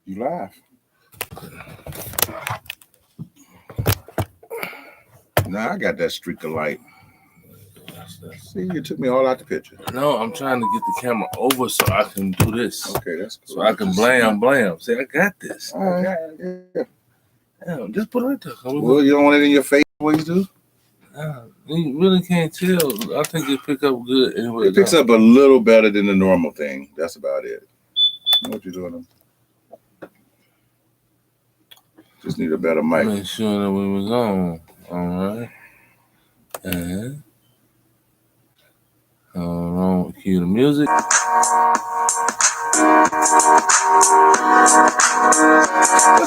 You live. Nah, I got that streak of light. See, you took me all out the picture. No, I'm trying to get the camera over so I can do this. Okay, that's cool. So I can blam. See, I got this. All right. Yeah. Damn, just put it right there. Well, you don't want it in your face, boys do? You really can't tell. I think it pick up good anyway. It picks up a little better than the normal thing. That's about it. You know what you're doing? Just need a better mic. Make sure that we was on. All right. And hold on. Cue the music. What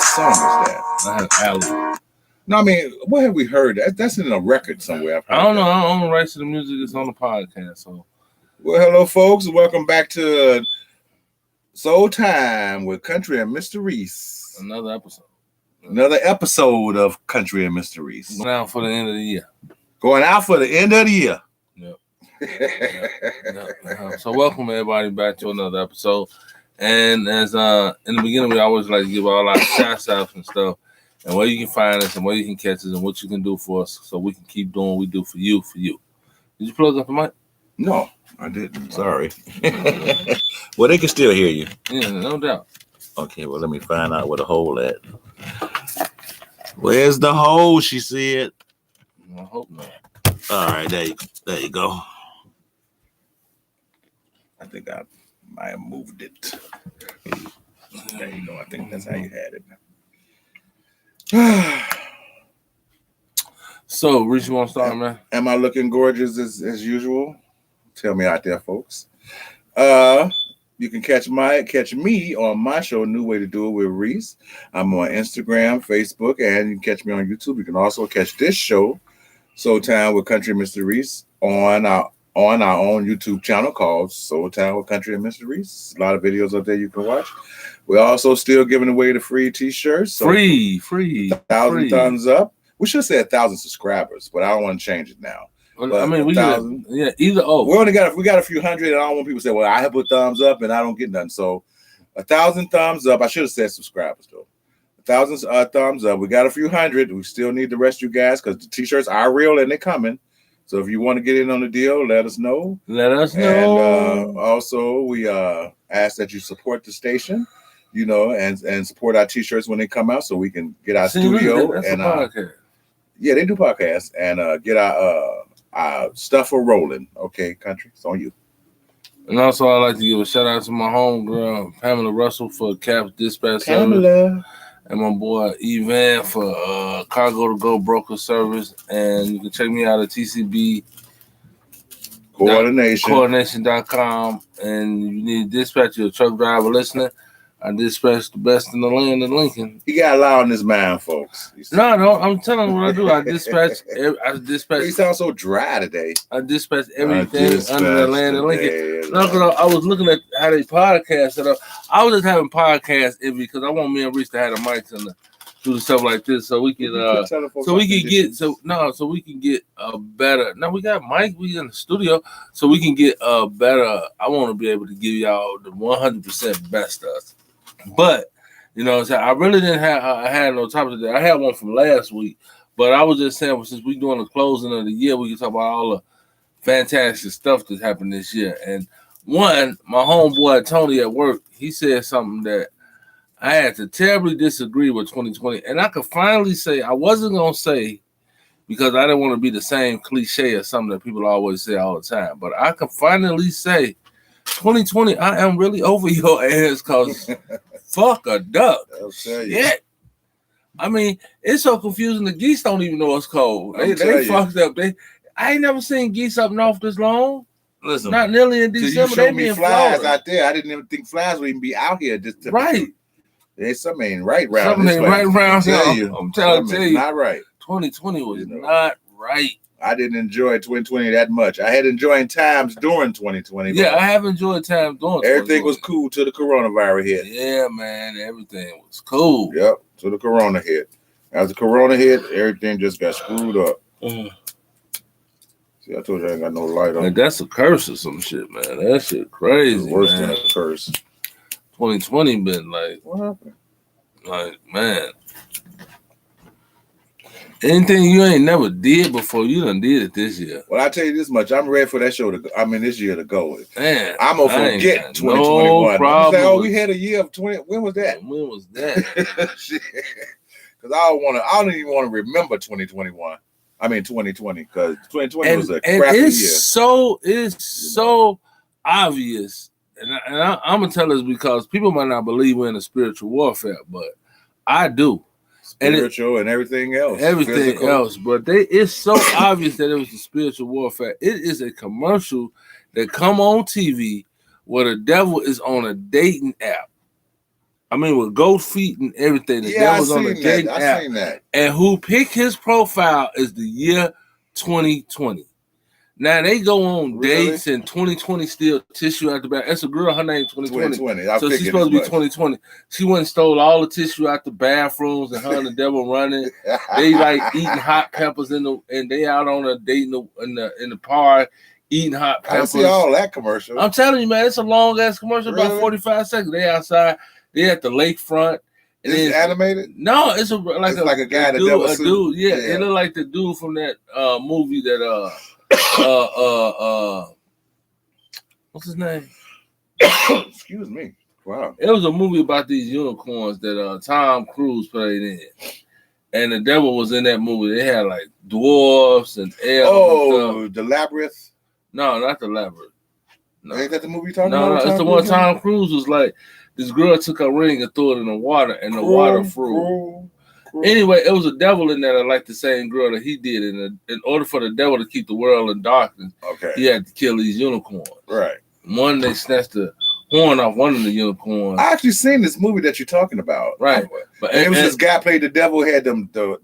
song is that? Alley. No, I mean, what have we heard? That's in a record somewhere. I don't know. I don't own the rights to the music. It's on the podcast. So, well, hello, folks. Welcome back to Soul Time with Country and Mr. Reese. Another episode. Another episode of Country and Mr. Reese. Going out for the end of the year. Going out for the end of the year. Yep. So welcome everybody back to another episode. And as in the beginning, we always like to give all our shout outs and stuff, and where you can find us and where you can catch us and what you can do for us so we can keep doing what we do for you. Did you plug up the mic? No, I didn't. Sorry. Well, they can still hear you. Yeah, no doubt. Okay, well, let me find out where the hole at. Where's the hole, she said. I hope not. All right, there you go. I think I might have moved it. There you go. I think that's how you had it. So, Reese, you want to start, man? Am I looking gorgeous as usual? Tell me out there, folks. You can catch me on my show, New Way to Do It with Reese. I'm on Instagram, Facebook, and you can catch me on YouTube. You can also catch this show, Soul Time with Country and Mr. Reese, on our own YouTube channel called Soul Time with Country and Mr. Reese. A lot of videos up there you can watch. We're also still giving away the free t-shirts. So free. 1,000 thumbs up. We should say 1,000 subscribers, but I don't want to change it now. But, I mean, we got either we got a few hundred, and I don't want people to say, "Well, I have put thumbs up and I don't get none." So, 1,000 thumbs up. I should have said subscribers though. 1,000 thumbs up. We got a few hundred. We still need the rest of you guys because the t-shirts are real and they're coming. So if you want to get in on the deal, let us know. And also, we ask that you support the station, and support our t-shirts when they come out, so we can get our studio and podcast. Yeah, they do podcasts and get our stuff for rolling. Okay, Country, it's on you. And also, I'd like to give a shout out to my homegirl Pamela Russell for Caps Dispatch Pamela. Service, and my boy Evan for Cargo to Go Broker Service. And you can check me out at TCB Coordination.com. And you need to dispatch your truck driver listening. I dispatch the best in the land in Lincoln. You got a lot on his mind, folks. No, I'm telling you what I do. I dispatch. You sound so dry today. I dispatch everything under the land in Lincoln. No, because I was looking at how they podcast set up. I was just having podcast envy because I want me and Reese to have the mics and do the stuff like this, so we can get a better. No, we got Mike. We in the studio, so we can get a better. I want to be able to give y'all the 100% best of us. But I really didn't have. I had no topic today. I had one from last week, but I was just saying, well, since we're doing the closing of the year, we can talk about all the fantastic stuff that's happened this year. And one, my homeboy Tony at work, he said something that I had to terribly disagree with 2020, and I could finally say I wasn't gonna say because I didn't want to be the same cliche as something that people always say all the time. But I can finally say, 2020, I am really over your ass because fuck a duck. I'll tell you. Yeah. I mean, it's so confusing. The geese don't even know it's cold. They fucked up. I ain't never seen geese up north this long. Listen, not nearly in December. They be flies out there. I didn't even think flies would even be out here this temperature. Right. There's something ain't right around something this ain't right around here. I'm telling you. Not right. 2020 was not right. I didn't enjoy 2020 that much. I had enjoying times during 2020. Yeah, I have enjoyed times during 2020. Everything was cool till the coronavirus hit. Yeah, man. Everything was cool. Yep, till the corona hit. As the corona hit, everything just got screwed up. See, I told you I ain't got no light on. Man, that's a curse or some shit, man. That shit crazy. It's worse than a curse. 2020 been like, what happened? Like, man. Anything you ain't never did before, you done did it this year. Well, I tell you this much, I'm ready for that show to go. I mean, this year to go. Man, I'm gonna forget 2021. I'm gonna say, oh, we had a year of 20. When was that? When was that? Because I don't even want to remember 2021. I mean 2020, because 2020 was a crappy year. It's so obvious, and I'm gonna tell this because people might not believe we're in a spiritual warfare, but I do. Spiritual and everything else. Everything else, but it's so obvious that it was a spiritual warfare. It is a commercial that come on TV where the devil is on a dating app. I mean, with gold feet and everything. The devil's on a dating app. Seen that. And who picked his profile is the year 2020. Now they go on dates and 2020 still tissue out the back. That's a girl, her name 2020. So she's supposed to be 2020. She went and stole all the tissue out the bathrooms, and her and the devil running. They like eating hot peppers and they out on a date in the park eating hot peppers. I see all that commercial. I'm telling you, man, it's a long ass commercial, about 45 seconds. They outside, they at the lakefront. It's animated? No, it's like a guy in a devil suit. Dude, yeah, it look like the dude from that movie that what's his name? Excuse me. Wow. It was a movie about these unicorns that Tom Cruise played in. And the devil was in that movie. They had like dwarfs and elves. Oh, the Labyrinth? No, not the Labyrinth. No. Ain't that the movie you're talking about? No, it's the one Tom Cruise was like, this girl took a ring and threw it in the water, and the water flew. Anyway, it was a devil in there that liked the same girl that he did. And in order for the devil to keep the world in darkness, he had to kill these unicorns. Right. One, they snatched the horn off one of the unicorns. I actually seen this movie that you're talking about. Right. But it was this guy played the devil, had them the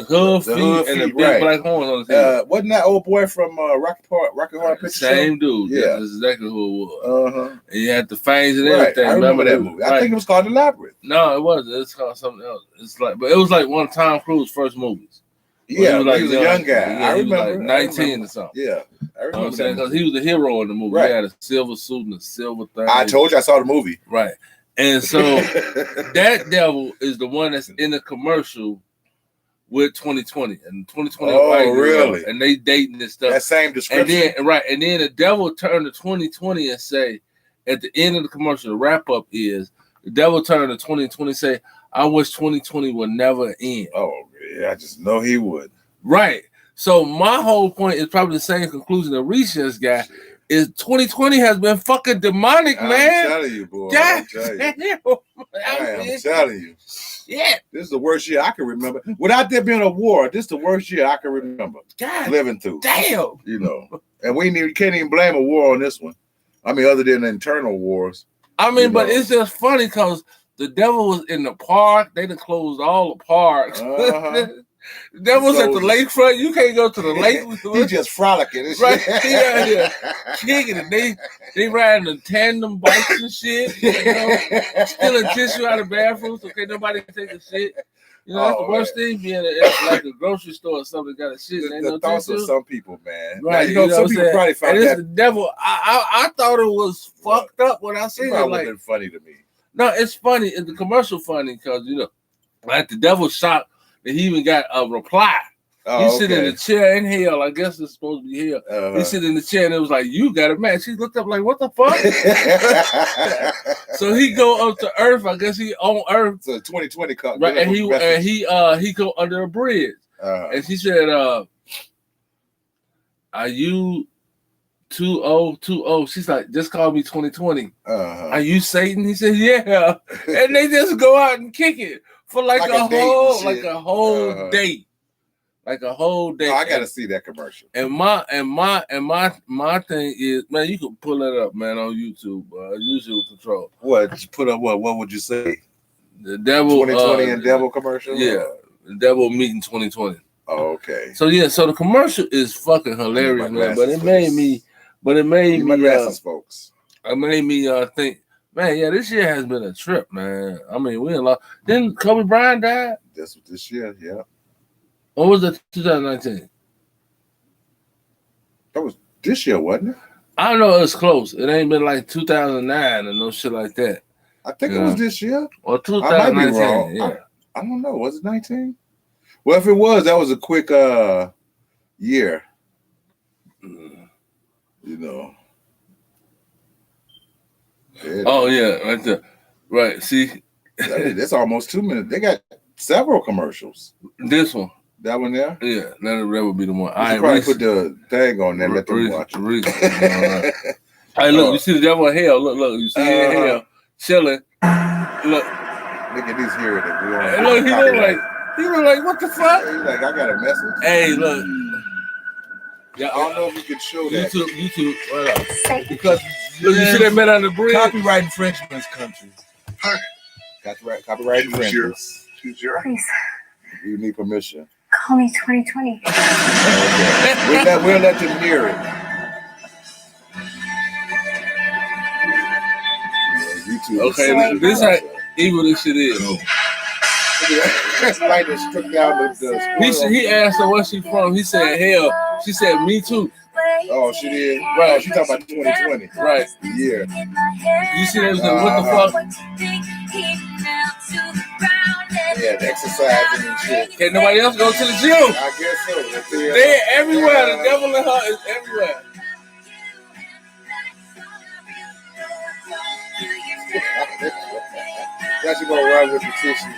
hood feet and the big black horns on his head. Wasn't that old boy from Rocky Horror Picture Show? Same dude. Yeah. That's exactly who it was. And he had the fangs and everything. I remember that movie. I think it was called The Labyrinth. No, it wasn't. It's called something else. But it was like one of Tom Cruise's first movies. Yeah, he was a young guy. Yeah, I remember. Like 19 or something. Yeah, I remember. You know what I'm saying? Because he was the hero in the movie. Right. He had a silver suit and a silver thing. I told you I saw the movie. Right. And so that devil is the one that's in the commercial with 2020. And 2020 really? And they dating and stuff. That same description. And then the devil turned to 2020 and say, at the end of the commercial, the wrap-up is, the devil turned to 2020 and say, I wish 2020 would never end. Oh, yeah, I just know he would. Right. So my whole point is probably the same conclusion that Reese just got. Is 2020 has been fucking demonic, man. I'm telling you, boy. God, I'm telling you. Yeah. This is the worst year I can remember. Without there being a war, this is the worst year I can remember living through. Damn. You know. And you can't even blame a war on this one. I mean, other than internal wars. I mean, but it's just funny because the devil was in the park. They done closed all the parks. The devil's at the lakefront. You can't go to the lake. He's just frolicking. Right. He out here kicking it. They riding the tandem bikes and shit. You know, stealing tissue out of bathrooms so can't nobody take a shit. You know, that's the worst thing, being like a grocery store or something got a shit. The thoughts of some people, man. Right. Now, some people probably found that. The devil. I thought it was fucked up when I seen it. Like, been funny to me. No, it's funny. It's the commercial funny because, you know, like the devil shocked that he even got a reply. He sit in the chair in hell. I guess it's supposed to be hell. He sit in the chair and it was like, you got a match. He looked up like, what the fuck? So he go up to Earth. I guess he on Earth. So 2020 come. Right, and he go under a bridge. And she said, are you 2020? She's like, just call me 2020. Are you Satan? He said, yeah. And they just go out and kick it for like a whole day. Like a whole day. Oh, I gotta see that commercial. And my thing is, man, you can pull it up, man, on YouTube. YouTube control. What? You put up what? What would you say? The devil 2020 and devil commercial? Yeah. The devil meeting 2020. Oh, okay. So yeah, so the commercial is fucking hilarious, man. But it made me folks. It made me think, man, yeah, this year has been a trip, man. I mean, we in love. Didn't Kobe Bryant die? That's what this year, yeah. Or was it 2019? That was this year, wasn't it? I don't know. It was close. It ain't been like 2009 or no shit like that. I think it was this year. Or I might be 2019. wrong. Yeah. I don't know. Was it 19? Well, if it was, that was a quick year. You know. Oh yeah, right there. Right. See, that's almost 2 minutes. They got several commercials. This one. That one there? Yeah, that would be the one. You should probably put the thing on there and let them watch it. Reese. Hey, look, you see the devil in hell. Look, you see in hell, chilling. Look at these here. Hey, look, he look like, what the fuck? He's like, I got a message. Hey, look. Yeah, I don't know if you can show that. YouTube, right up. Because look, you see that man on the bridge? Copyright infringement's country. Copyright infringement. Choose your. Please. You need permission. Call me 2020. Okay. We'll let them hear it. YouTube. Okay, this is how evil this shit is. Light that struck down the he asked her where she from. He said, hell. She said, me too. Oh, she did? Right. Oh, she talking about 2020. Right. Yeah. You see that? What the fuck? Yeah, exercising and shit. Can't nobody else go to the gym? I guess so. They're everywhere. The devil in her is everywhere. Now she gonna run with the tissue.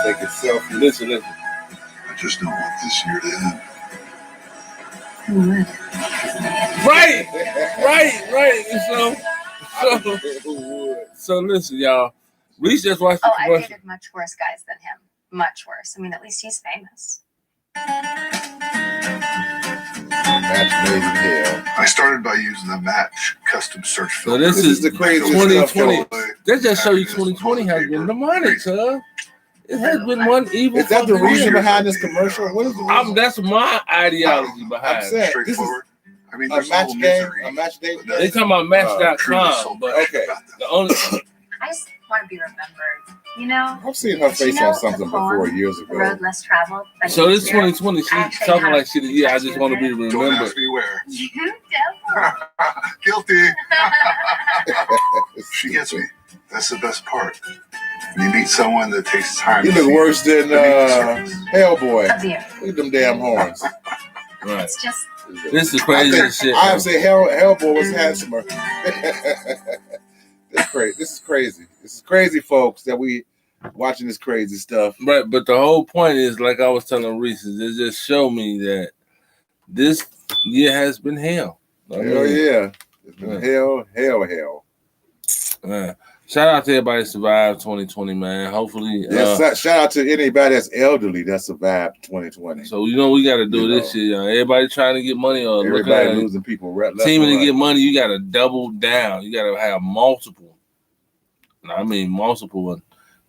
Take a selfie. Listen. I just don't want this year to end. Right. So listen, y'all. Reese just watched the I dated much worse guys than him. Much worse. I mean, at least he's famous. I started by using the Match custom search filter. filter. So this is the crazy 2020. That just show you 2020 has been demonic, huh? It has been one evil. Is that the reason behind this commercial? What is the reason? That's my ideology behind it. Straightforward. I mean, a match game, a match date. They talking about Match.com, but okay. The only. I just want to be remembered. You know. I've seen her face on something before years ago. The road less traveled. So this 2020, she's talking like she did. Yeah, I just want to be remembered. Don't ask me where. Guilty. She gets me. That's the best part. When you meet someone that takes time. You look worse than Hellboy. Look at them damn horns. Right. It's just. This is crazy shit. I would say Hellboy was handsomer. That's crazy. This is crazy. This is crazy, folks, that we watching this crazy stuff. Right, but the whole point is, like I was telling Reese, it just showed me that this year has been hell. Hell yeah. It's been hell. Shout out to everybody that survived 2020, man. Hopefully. Shout out to anybody that's elderly that survived 2020. So, we got to do this shit, y'all. Everybody trying to get money or everybody losing people. Teaming to get money, you got to double down. You got to have multiple. I mean, multiple.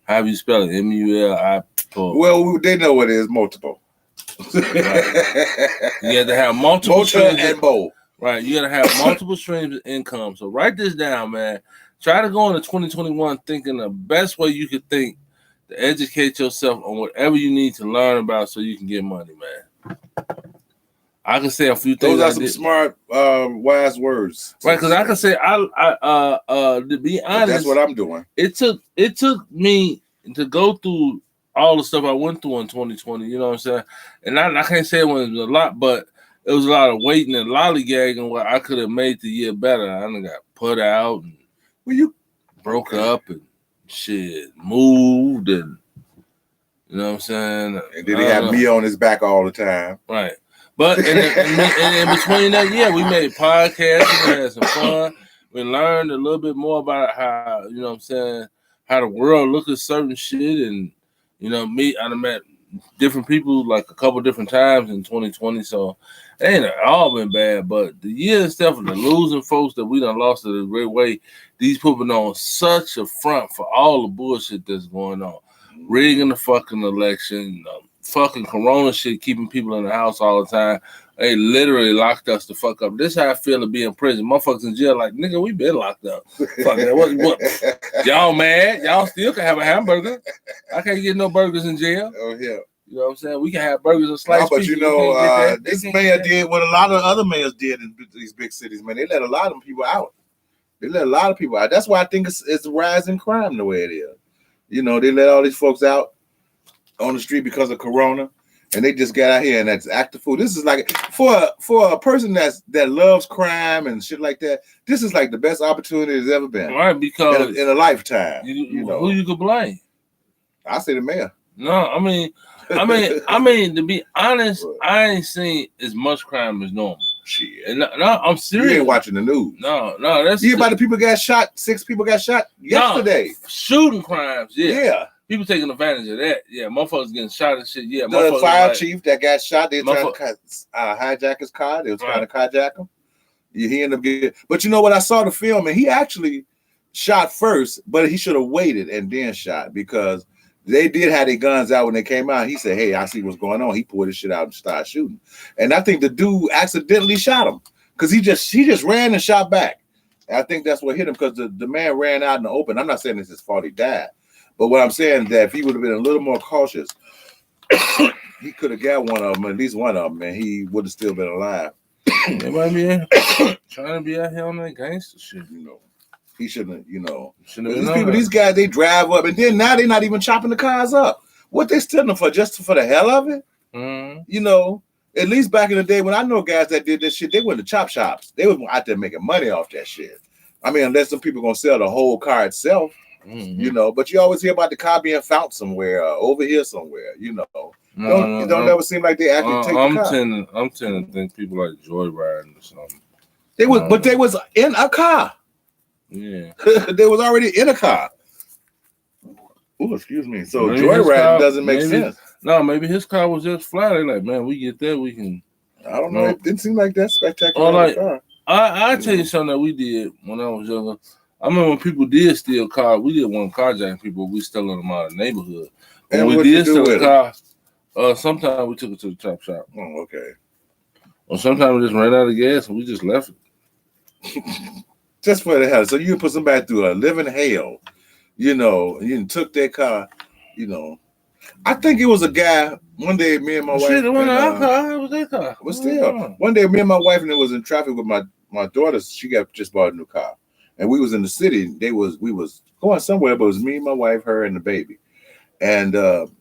How do you spell it? MULI. Well, they know what it is, multiple. Right. You got to have multiple streams and bold. Right. You got to have multiple streams of income. So write this down, man. Try to go into 2021 thinking the best way you could think to educate yourself on whatever you need to learn about so you can get money, man. I can say a few things. Those are some smart, wise words. Right, because I can say to be honest, that's what I'm doing. It took me to go through all the stuff I went through in 2020. You know what I'm saying? And I can't say it was a lot, but it was a lot of waiting and lollygagging where I could have made the year better. I done got put out and you broke up and shit, moved and you know what I'm saying? And then he had me on his back all the time. Right. But in between that, yeah, we made podcasts, we had some fun. We learned a little bit more about how, you know what I'm saying, how the world looks at certain shit. And, I met different people like a couple different times in 2020. So it ain't all been bad. But the year itself and the losing folks that we done lost in a great way, these putting on such a front for all the bullshit that's going on. Rigging the fucking election, fucking corona shit, keeping people in the house all the time. They literally locked us the fuck up. This is how I feel to be in prison. Motherfuckers in jail like, nigga, we been locked up. Fuck that. What? Y'all mad? Y'all still can have a hamburger. I can't get no burgers in jail. Oh, yeah. You know what I'm saying? We can have burgers and No, sliced but pizza. you know, They this can't mayor get that. did what a lot of other mayors did in these big cities, man. They let a lot of people out. They let a lot of people out. That's why I think it's rising crime the way it is. You know, they let all these folks out on the street because of Corona, and they just got out here and that's active food. This is like for a person that loves crime and shit like that. This is like the best opportunity there's ever been Right, because in a lifetime. you, You who know, you could blame? I say the mayor. No, I mean, to be honest, I ain't seen as much crime as normal. Shit. And no, I'm You serious. ain't watching the news. No, that's You hear about the people got shot? 6 people got shot yesterday. shooting crimes. Yeah. People taking advantage of that. Yeah, motherfuckers getting shot and shit. Yeah, The fire chief that got shot, they were trying to hijack his car. They was trying to hijack him. He ended up getting. But you know what? I saw the film, and he actually shot first, but he should have waited and then shot because they did have their guns out when they came out. He said, "Hey, I see what's going on." He pulled his shit out and started shooting. And I think the dude accidentally shot him because he just ran and shot back. And I think that's what hit him because the man ran out in the open. I'm not saying it's his fault he died. But what I'm saying is that if he would have been a little more cautious, he could have got one of them, at least one of them, and he would have still been alive. They might be trying to be out here on that gangster shit. You know, he shouldn't. You know, Shouldn't these guys, they drive up, and then now they're not even chopping the cars up. What they stealing them for? Just for the hell of it? Mm-hmm. You know, at least back in the day when I know guys that did this shit, they went to chop shops. They was out there making money off that shit. I mean, unless some people gonna sell the whole car itself. Mm-hmm. You know, but you always hear about the car being found somewhere, over here somewhere. You know, it don't ever seem like they actually take the car. I'm tending to think people like joyriding or something. They was in a car. Yeah, they was already in a car. Oh, excuse me. So joyriding doesn't make sense. No, maybe his car was just flat. They're like, man, we get there, we can. I don't know. It didn't seem like that spectacular. Or like, car. I tell you something that we did when I was younger. I remember when people did steal cars. We didn't want carjacking people. We stealing them out of the neighborhood. When we did steal a car, sometimes we took it to the chop shop. Oh, okay. Or sometimes we just ran out of gas and we just left it. Just for the hell. So you put somebody through a living hell, you know, you took their car, you know. I think it was a guy, one day me and my wife. Shit, it wasn't our car, it was their car. But still, one day me and my wife and it was in traffic with my daughter. She just bought a new car. And we was in the city. We was going somewhere, but it was me, my wife, her, and the baby. And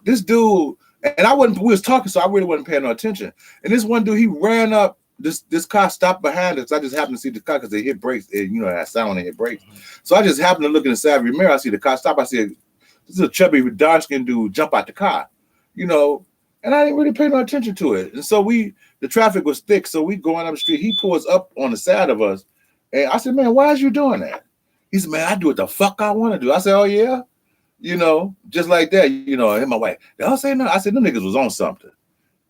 this dude, and we was talking, so I really wasn't paying no attention. And this one dude, he ran up. This car stopped behind us. I just happened to see the car because they hit brakes. You know that sound when they hit brakes. So I just happened to look in the side mirror. I see the car stop. I see this is a chubby, dark-skinned dude jump out the car. You know, and I didn't really pay no attention to it. And so the traffic was thick. So we going up the street. He pulls up on the side of us. And I said, man, why is you doing that? He said, man, I do what the fuck I want to do. I said, oh, yeah? You know, just like that, you know, and my wife, they all say no. I said, them niggas was on something.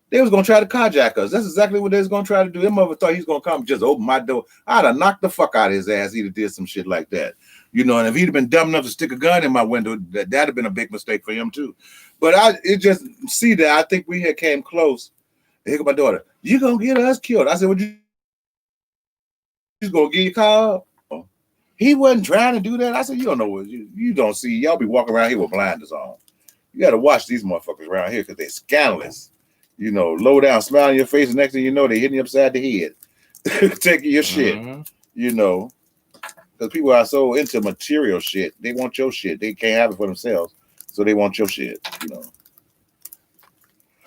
They was going to try to carjack us. That's exactly what they was going to try to do. Them mother thought he's going to come just open my door. I'd have knocked the fuck out of his ass. He'd have did some shit like that. You know, and if he'd have been dumb enough to stick a gun in my window, that'd have been a big mistake for him too. But I think we had came close. Here goes my daughter. You going to get us killed. I said, well, you going to get your car up? He wasn't trying to do that. I said, you don't know what you don't see. Y'all be walking around here with blinders on. You got to watch these motherfuckers around here because they're scandalous. You know, low down, smile in your face, and next thing you know, they hitting you upside the head, taking your shit. Mm-hmm. You know, because people are so into material shit. They want your shit. They can't have it for themselves, so they want your shit. You know.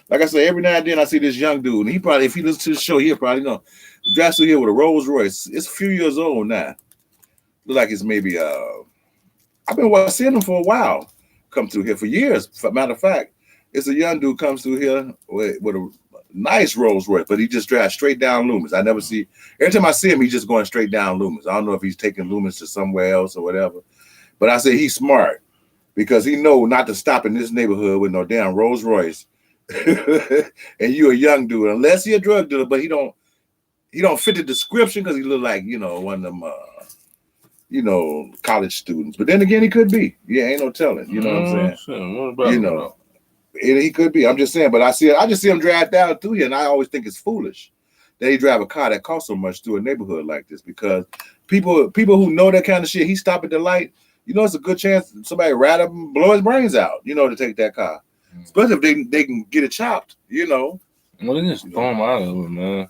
Like I said, every now and then I see this young dude, and he probably, if he listens to the show, he'll probably know. He drives through here with a Rolls Royce. It's a few years old now. Look like it's maybe I've been seeing him for a while. Come through here for years. Matter of fact, it's a young dude comes through here with a nice Rolls Royce, but he just drives straight down Loomis. I never see. Every time I see him, he's just going straight down Loomis. I don't know if he's taking Loomis to somewhere else or whatever. But I say he's smart because he know not to stop in this neighborhood with no damn Rolls Royce. And you a young dude, unless he a drug dealer, but he don't fit the description because he look like, you know, one of them college students. But then again, he could be. Yeah, ain't no telling. You know what I'm saying? What about you know, he could be. I'm just saying. But I just see him drive down through here, and I always think it's foolish that he drive a car that costs so much through a neighborhood like this because people who know that kind of shit, he stop at the light. You know, it's a good chance somebody rat him and blow his brains out. You know, to take that car. especially if they can get it chopped. You know. Well, they just throw him out of it, man.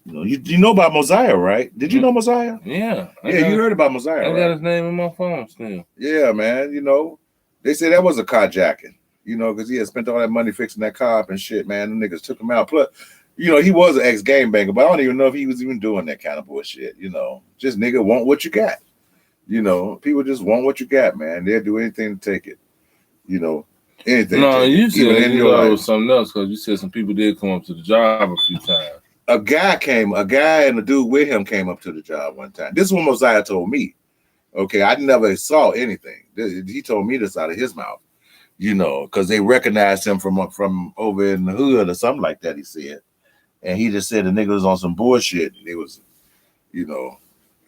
You know about Mosiah, right? Did you know Mosiah? Yeah. You heard about Mosiah, I right? got his name in my phone still. Yeah, man. They say that was a carjacking. Because he had spent all that money fixing that car up and shit, man. The niggas took him out. Plus, he was an ex-game banker, but I don't even know if he was even doing that kind of bullshit. Just nigga want what you got. People just want what you got, man. They'll do anything to take it. Anything. No, you said even in your life. It was something else because you said some people did come up to the job a few times. A guy and a dude with him came up to the job one time. This is what Mosiah told me. Okay, I never saw anything. He told me this out of his mouth. Because they recognized him from over in the hood or something like that, he said. And he just said the nigga was on some bullshit. It was, and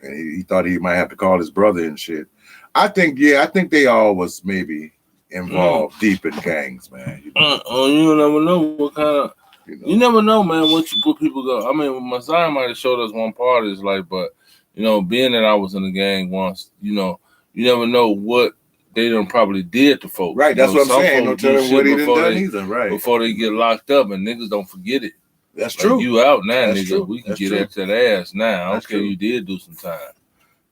he thought he might have to call his brother and shit. I think they all was maybe involved deep in gangs, man. You never know what kind of, you never know, man, what people go. I mean, Messiah might have showed us one part is like, but, being that I was in the gang once, you never know what they done probably did to folks. Right, that's what I'm saying. Don't tell them what he done either, right? Before they get locked up, and niggas don't forget it. That's true. You out now, that's nigga. True. We can get at that ass now. I don't care you did do some time.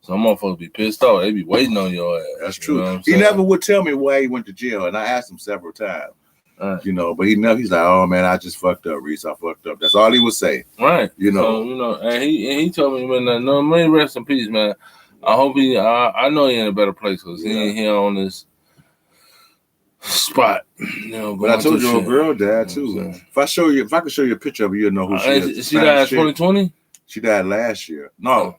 Some motherfuckers be pissed off. They be waiting on your ass. That's true. He never would tell me why he went to jail, and I asked him several times. But he's like, oh man, I just fucked up, Reese. I fucked up. That's all he would say. Right. And he told me, man, no, may rest in peace, man. I hope I know he in a better place because he ain't here on this spot. But I told you a girl died too. If I could show you a picture of her, you'll know who she is. She died in 2020? She died last year. No.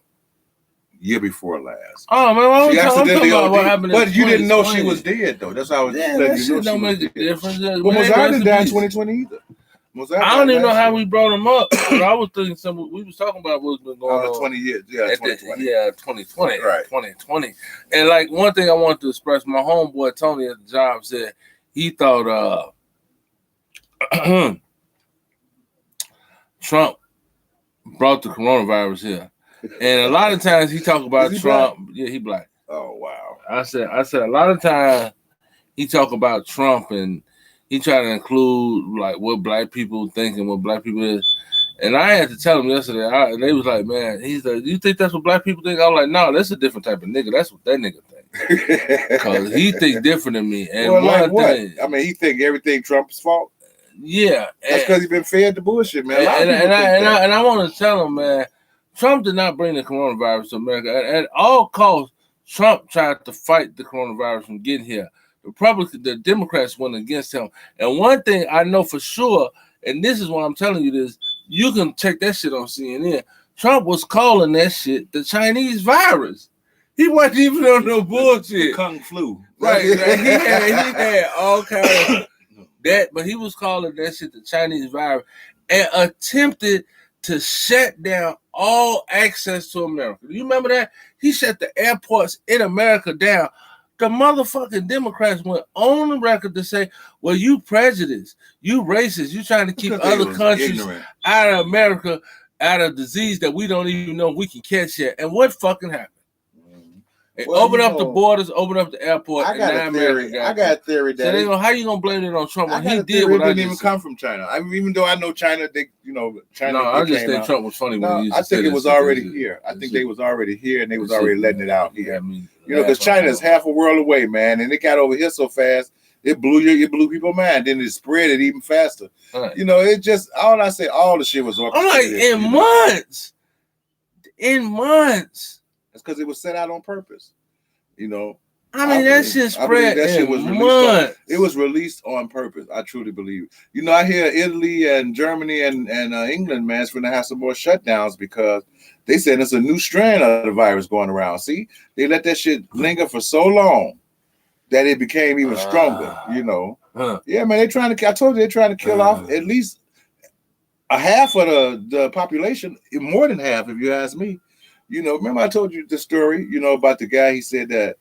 Year before last. Oh man, she accidentally OD'd. But you didn't know she was dead though. That's how I was letting you know don't make a difference. Well, Mosiah didn't die in 2020 either. I don't even know how we brought him up. But I was thinking something we was talking about what's been going on 20 years. Yeah, 2020. 2020. Right. 2020. And like one thing I wanted to express, my homeboy Tony at the job said he thought Trump brought the coronavirus here. And a lot of times he talk about Trump. Black? Yeah, he black. Oh wow. I said a lot of times he talk about Trump and he try to include like what black people think and what black people is. And I had to tell him yesterday, and they was like, man, he's like, you think that's what black people think? I was like, no, that's a different type of nigga. That's what that nigga think. Because he think different than me. And well, like what? I mean, he think everything Trump's fault. Yeah. That's because he's been fed the bullshit, man. And I want to tell him, man, Trump did not bring the coronavirus to America. At all costs, Trump tried to fight the coronavirus from getting here. The Democrats went against him. And one thing I know for sure, and this is why I'm telling you this, you can check that shit on CNN. Trump was calling that shit the Chinese virus. He wasn't even on no bullshit. Kung flu. Right. He had all kinds of that, but he was calling that shit the Chinese virus and attempted to shut down all access to America. Do you remember that? He shut the airports in America down. The motherfucking Democrats went on the record to say, well, you prejudiced, you racist, you trying to keep other countries out of America, out of disease that we don't even know we can catch yet. And what fucking happened? Open up the borders, open up the airport. I got a theory. I got a theory that how you gonna blame it on Trump when he did what didn't even come from China. I mean, even though I know China, China. No, I just think Trump was funny when he I think it was already here. I think they was already here and they was already letting it out here. Because China is half a world away, man, and it got over here so fast. It blew people's mind. Then it spread it even faster. Right. It just all the shit was orchestrated. I'm like in months. That's because it was set out on purpose. I mean, that shit spread that shit was released. It was released on purpose. I truly believe. I hear Italy and Germany and England, man, is going to have some more shutdowns because they said it's a new strand of the virus going around. See, they let that shit linger for so long that it became even stronger. Yeah, man, I told you they're trying to kill off at least a half of the population, more than half, if you ask me. Remember I told you the story, about the guy. He said that,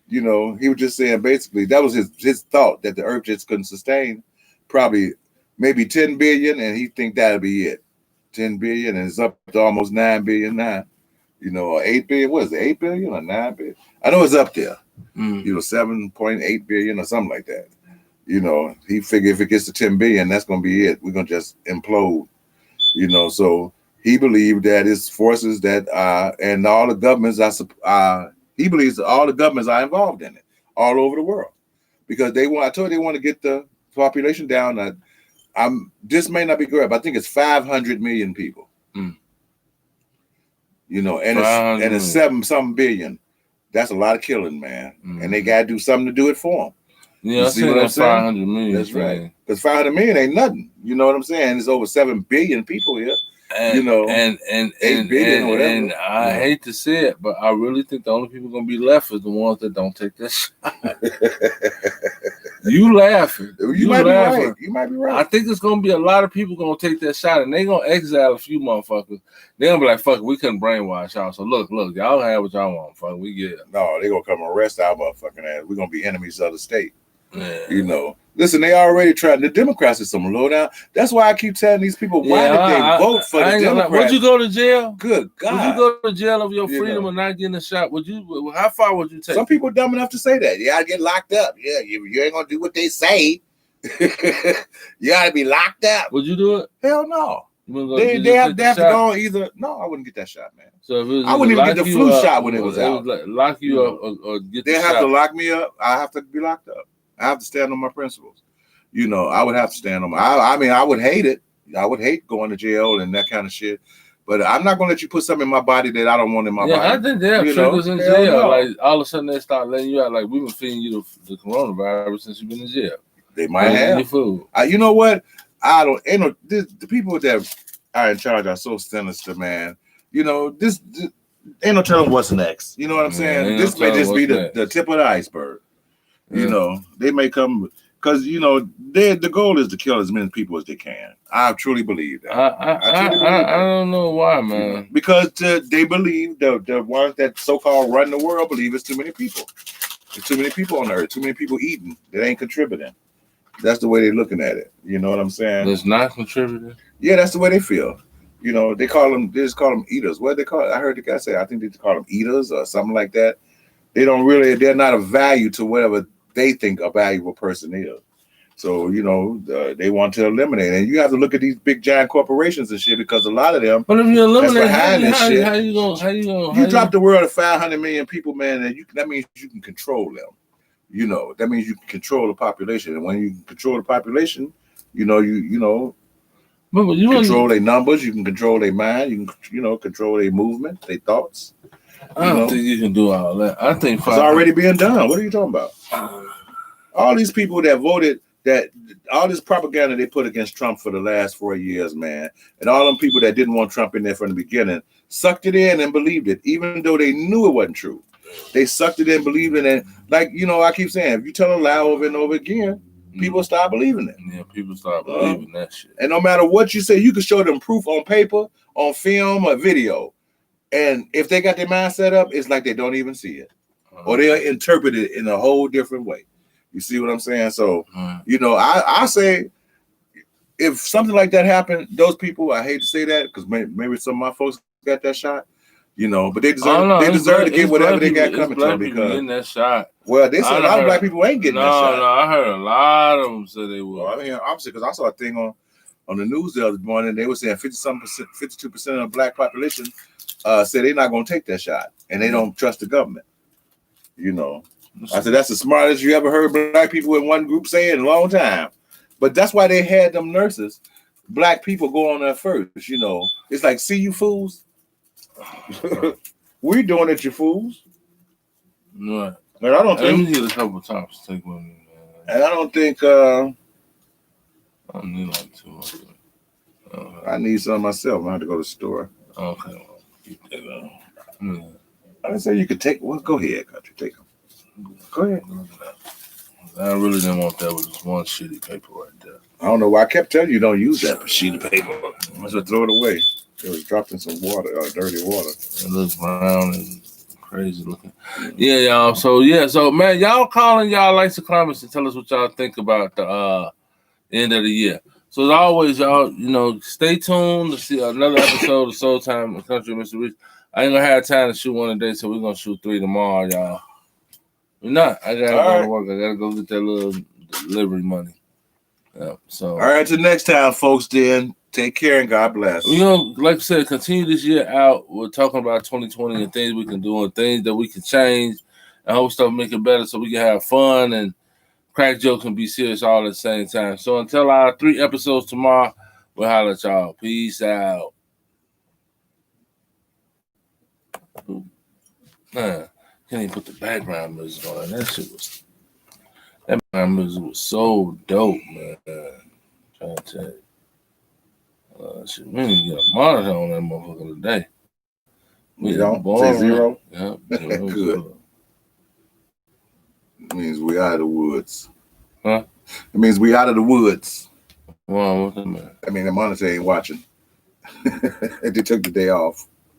he was just saying basically that was his thought that the earth just couldn't sustain probably maybe 10 billion, and he think that'll be it. 10 billion, and it's up to almost 9 billion now. You know, or 8 billion. What is it? 8 billion or 9 billion? I know it's up there. Mm. You know, 7.8 billion or something like that. You know, he figured if it gets to 10 billion, that's going to be it. We're going to just implode. You know, so he believed that it's forces that and all the governments he believes all the governments are involved in it all over the world because they want. I told you they want to get the population down. This may not be correct, but I think it's 500 million people. Mm. You know, and it's 7 billion. That's a lot of killing, man. Mm. And they got to do something to do it for them. Yeah, you see what I'm saying? 500 million. That's right. Because 500 million ain't nothing. You know what I'm saying? There's over 7 billion people here. And, you know, 8 billion or whatever. And I hate to say it, but I really think the only people going to be left is the ones that don't take this shot. You laughing. You might laughing. Be right. You might be right. I think it's going to be a lot of people going to take that shot, and they going to exile a few motherfuckers. They're going to be like, fuck it, we couldn't brainwash y'all. So look, y'all have what y'all want. Fuck, we get it. No, they're going to come arrest our motherfucking ass. We're going to be enemies of the state. Yeah. You know, listen, they already tried. The Democrats is some low down. That's why I keep telling these people, why did they vote for the Democrats? Would you go to jail? Good God. Would you go to jail of your freedom or not getting a shot? Would you? How far would you take? Some people are dumb enough to say that. You gotta get locked up. Yeah, you ain't gonna do what they say. You gotta be locked up. Would you do it? Hell no. They have to go either. No, I wouldn't get that shot, man. So if it was I wouldn't even get the flu shot when it was out. Lock you up or get the shot. They have to lock me up. I have to be locked up. I have to stand on my principles. You know, I would have to stand on my. I mean, I would hate it. I would hate going to jail and that kind of shit. But I'm not gonna let you put something in my body that I don't want in my body. I think they have triggers in jail. No. Like all of a sudden they start letting you out. Like we've been feeding you the coronavirus since you've been in jail. They might have. Your food. You know what? I don't. The people that are in charge are so sinister, man. You know this ain't no telling what's next. You know what I'm saying? This may just be the tip of the iceberg. Yeah. You know, they may come because you know the goal is to kill as many people as they can. I truly believe that. I don't know why, man. Because they believe the ones that so-called run the world believe it's too many people. There's too many people on Earth. Too many people eating that ain't contributing. That's the way they're looking at it. You know what I'm saying? That's not contributing. Yeah, that's the way they feel. You know, they just call them eaters. What they call it? I heard the guy say, I think they call them eaters or something like that. They're not of value to whatever they think a valuable person is. So, you know, they want to eliminate. And you have to look at these big giant corporations and shit because a lot of them. But if you eliminate, how you gonna? You drop the world of 500 million people, man, and that means you can control them. You know, that means you can control the population. And when you control the population, you control their numbers, you can control their mind, you can, control their movement, their thoughts. I don't think you can do all that. I think it's already being done. What are you talking about? All these people that voted, all this propaganda they put against Trump for the last 4 years, man, and all them people that didn't want Trump in there from the beginning sucked it in and believed it, even though they knew it wasn't true. They sucked it in, believed it, and like I keep saying, if you tell a lie over and over again, people start believing it. Yeah, people start believing that shit. And no matter what you say, you can show them proof on paper, on film, or video. And if they got their mind set up, it's like they don't even see it. Or they'll interpret it in a whole different way. You see what I'm saying? So, I say if something like that happened, those people, I hate to say that because maybe some of my folks got that shot. But they deserve to get whatever they got coming to them because getting that shot. Well, they said a lot of black people ain't getting that shot. No, I heard a lot of them say they would. Well, I mean, obviously, because I saw a thing on the news the other morning. They were saying 52% of the black population said they're not going to take that shot, and they don't trust the government. I said that's the smartest you ever heard black people in one group say in a long time. But that's why they had them nurses, black people, go on there first. It's like, see you fools. We're doing it, you fools. Right. And I don't think. Let me get a couple of times to take with me, man. And I don't think. I don't need like too much. I need some myself. I have to go to the store. Okay. Well, I didn't say you could take. Well, go ahead, country. Take them. Go ahead. I really didn't want that with just one shitty paper right there. I don't know why I kept telling you don't use that sheet of paper. I must have throw it away. It was dropped in some water, dirty water. It looks brown and crazy looking. Yeah, y'all. So man, y'all calling y'all likes and comments and tell us what y'all think about the end of the year. So as always, y'all, stay tuned to see another episode of Soul Time with Country Mr. Reese. I ain't gonna have time to shoot one today, so we're gonna shoot 3 tomorrow, y'all. We're not. I gotta go to work. I gotta go get that little delivery money. Yeah, so all right, till next time, folks. Then take care and God bless. You know, like I said, continue this year out. We're talking about 2020 and things we can do and things that we can change. I hope stuff make it better so we can have fun and crack jokes and be serious all at the same time. So until our 3 episodes tomorrow, we'll holler at y'all. Peace out. Man, can't even put the background music on. That background music was so dope, man. I'm trying to tell you. Shit, we didn't get a monitor on that motherfucker today. You don't say 0? Yeah. Good. It means we out of the woods. Huh? It means we out of the woods. Well, what's that, man? I mean, the monitor ain't watching. They took the day off.